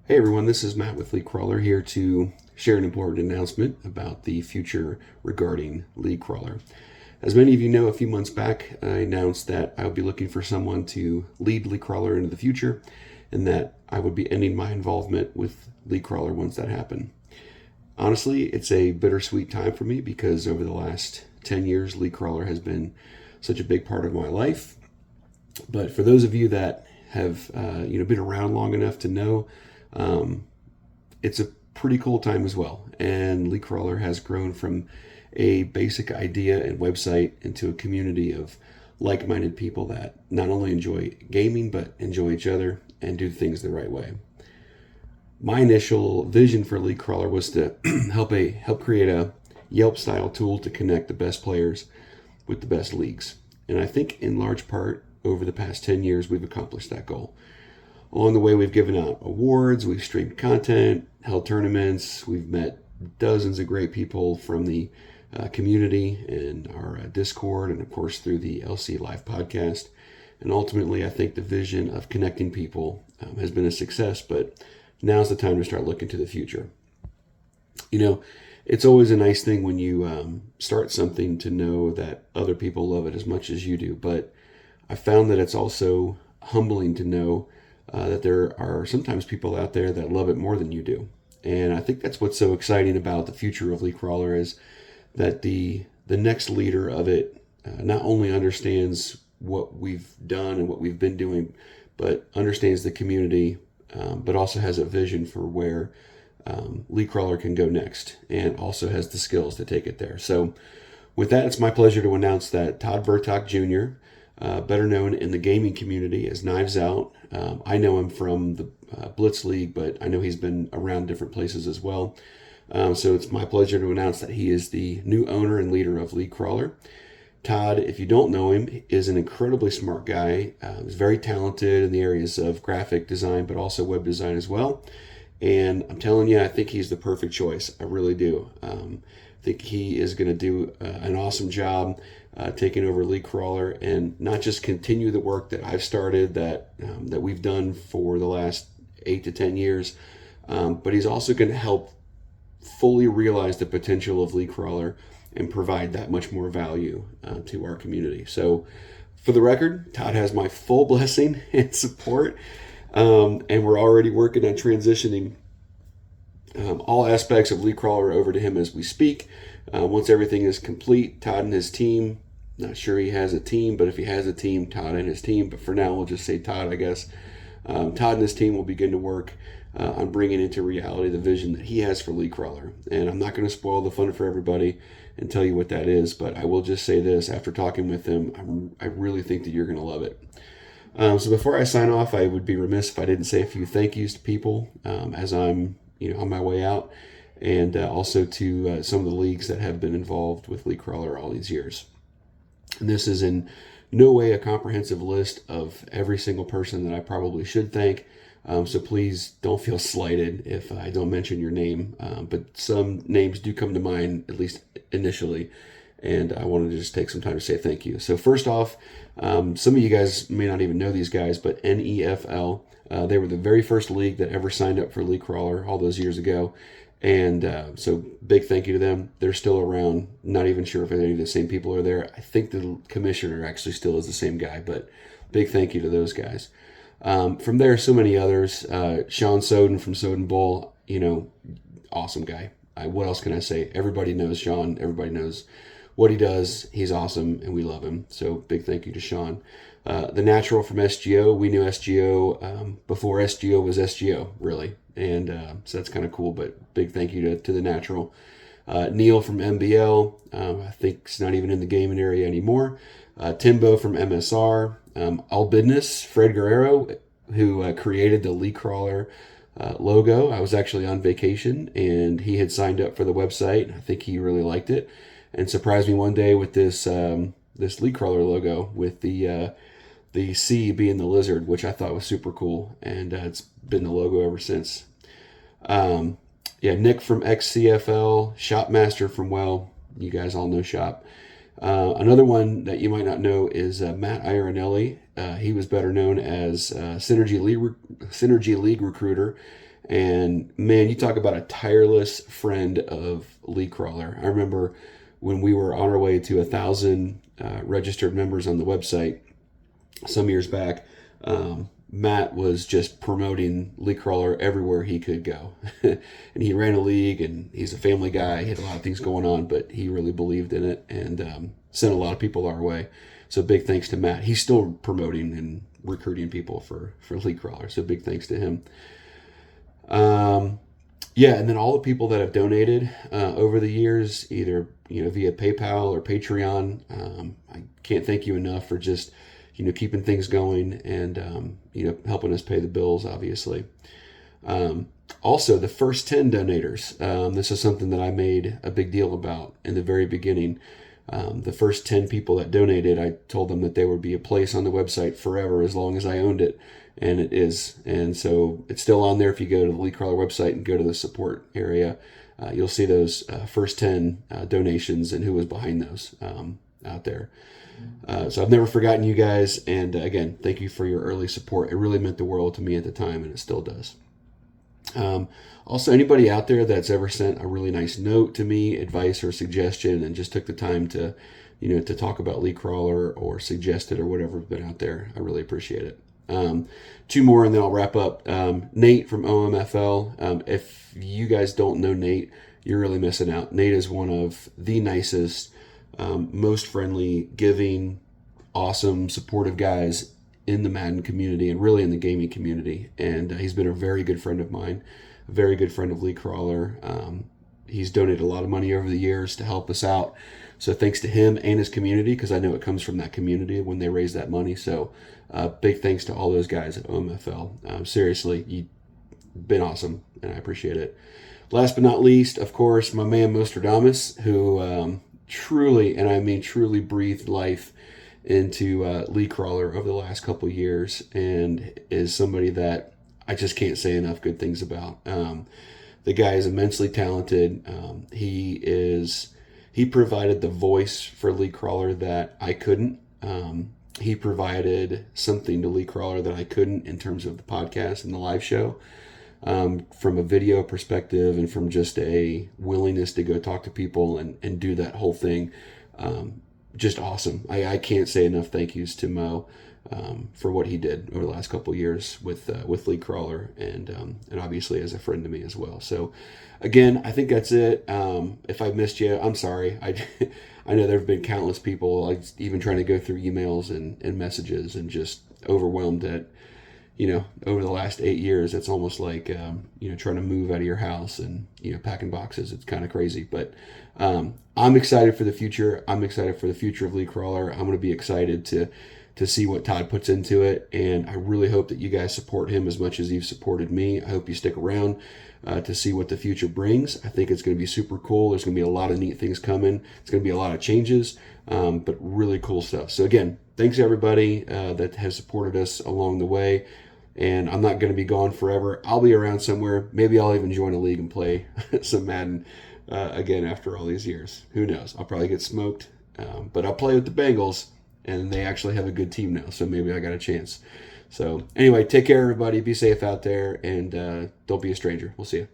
Hey everyone, this is Matt with League Crawler here to share an important announcement about the future regarding League Crawler. As many of you know, a few months back I announced that I would be looking for someone to lead League Crawler into the future and that I would be ending my involvement with League Crawler once that happened. Honestly, it's a bittersweet time for me because over the last 10 years, League Crawler has been such a big part of my life. But for those of you that have been around long enough to know, um, it's a pretty cool time as well. And League Crawler has grown from a basic idea and website into a community of like-minded people that not only enjoy gaming but enjoy each other and do things the right way. My initial vision for League Crawler was to help create a Yelp style tool to connect the best players with the best leagues. And I think in large part over the past 10 years we've accomplished that goal. Along the way, we've given out awards, we've streamed content, held tournaments, we've met dozens of great people from the community and our Discord, and of course through the LC Live podcast. And ultimately, I think the vision of connecting people has been a success, but now's the time to start looking to the future. You know, it's always a nice thing when you start something to know that other people love it as much as you do, but I found that it's also humbling to know that there are sometimes people out there that love it more than you do. And I think that's what's so exciting about the future of League Crawler is that the next leader of it not only understands what we've done and what we've been doing, but understands the community, but also has a vision for where League Crawler can go next, and also has the skills to take it there. So, with that, it's my pleasure to announce that Todd Bertok Jr., better known in the gaming community as Knives Out. I know him from the Blitz League, but I know he's been around different places as well. So it's my pleasure to announce that he is the new owner and leader of League Crawler. Todd, if you don't know him, is an incredibly smart guy. He's very talented in the areas of graphic design, but also web design as well. And I'm telling you, I think he's the perfect choice. I really do. I think he is going to do an awesome job taking over League Crawler and not just continue the work that I've started that we've done for the last 8 to 10 years, but he's also going to help fully realize the potential of League Crawler and provide that much more value to our community. So, for the record, Todd has my full blessing and support, and we're already working on transitioning all aspects of League Crawler over to him as we speak. Once everything is complete, Todd and his team, not sure he has a team, but if he has a team, Todd and his team, but for now we'll just say Todd, I guess. Todd and his team will begin to work on bringing into reality the vision that he has for League Crawler. And I'm not going to spoil the fun for everybody and tell you what that is, but I will just say this, after talking with him, I really think that you're going to love it. So before I sign off, I would be remiss if I didn't say a few thank yous to people as I'm on my way out, and also to some of the leagues that have been involved with League Crawler all these years. And this is in no way a comprehensive list of every single person that I probably should thank. So please don't feel slighted if I don't mention your name. But some names do come to mind, at least initially. And I wanted to just take some time to say thank you. So first off, some of you guys may not even know these guys, but NEFL, they were the very first league that ever signed up for League Crawler all those years ago. And so big thank you to them. They're still around. Not even sure if any of the same people are there. I think the commissioner actually still is the same guy, but big thank you to those guys. From there, so many others. Sean Soden from Soden Bowl, awesome guy. What else can I say? Everybody knows Sean. Everybody knows what he does. He's awesome, and we love him. So big thank you to Sean. The Natural from SGO. We knew SGO before SGO was SGO, really. And so that's kind of cool, but big thank you to The Natural. Neil from MBL. I think he's not even in the gaming area anymore. Timbo from MSR. Albidness, Fred Guerrero, who created the League Crawler logo. I was actually on vacation, and he had signed up for the website. I think he really liked it, and surprised me one day with this League Crawler logo with the C being the lizard, which I thought was super cool, and it's been the logo ever since. Nick from XCFL, Shopmaster from you guys all know Shop. Another one that you might not know is Matt Ironelli. He was better known as Synergy League Recruiter, And man, you talk about a tireless friend of League Crawler. I remember when we were on our way to 1,000 registered members on the website some years back. Matt was just promoting League Crawler everywhere he could go. And he ran a league, and he's a family guy. He had a lot of things going on, but he really believed in it, and sent a lot of people our way. So big thanks to Matt. He's still promoting and recruiting people for League Crawler. So big thanks to him. Yeah, and then all the people that have donated over the years, either via PayPal or Patreon. I can't thank you enough for just keeping things going and helping us pay the bills, obviously. Also, the first 10 donators. This is something that I made a big deal about in the very beginning. The first 10 people that donated, I told them that there would be a place on the website forever as long as I owned it, and it is. And so it's still on there. If you go to the League Crawler website and go to the support area, you'll see those first 10 donations and who was behind those out there. So I've never forgotten you guys, and again, thank you for your early support. It really meant the world to me at the time, and it still does. Also, anybody out there that's ever sent a really nice note to me, advice or suggestion, and just took the time to, to talk about League Crawler or suggest it or whatever has been out there, I really appreciate it. Two more, and then I'll wrap up. Nate from OMFL. If you guys don't know Nate, you're really missing out. Nate is one of the nicest, most friendly, giving, awesome, supportive guys in the Madden community and really in the gaming community. And he's been a very good friend of mine, a very good friend of League Crawler. He's donated a lot of money over the years to help us out. So thanks to him and his community, because I know it comes from that community when they raise that money. So big thanks to all those guys at OMFL. Seriously, you've been awesome, and I appreciate it. Last but not least, of course, my man Mostradamus, who truly, and I mean truly, breathed life into League Crawler over the last couple of years, and is somebody that I just can't say enough good things about. The guy is immensely talented. He provided the voice for League Crawler that I couldn't. He provided something to League Crawler that I couldn't in terms of the podcast and the live show. From a video perspective and from just a willingness to go talk to people and do that whole thing. Just awesome. I can't say enough thank yous to Mo for what he did over the last couple of years with League Crawler and obviously as a friend to me as well. So again, I think that's it. If I missed you, I'm sorry. I know there have been countless people, like even trying to go through emails and messages and just overwhelmed at over the last 8 years. It's almost like, trying to move out of your house and, packing boxes. It's kind of crazy, but I'm excited for the future. I'm excited for the future of League Crawler. I'm going to be excited to see what Todd puts into it. And I really hope that you guys support him as much as you've supported me. I hope you stick around to see what the future brings. I think it's going to be super cool. There's going to be a lot of neat things coming. It's going to be a lot of changes, but really cool stuff. So again, thanks everybody that has supported us along the way. And I'm not going to be gone forever. I'll be around somewhere. Maybe I'll even join a league and play some Madden again after all these years. Who knows? I'll probably get smoked. But I'll play with the Bengals, and they actually have a good team now, so maybe I got a chance. So anyway, take care, everybody. Be safe out there, and don't be a stranger. We'll see you.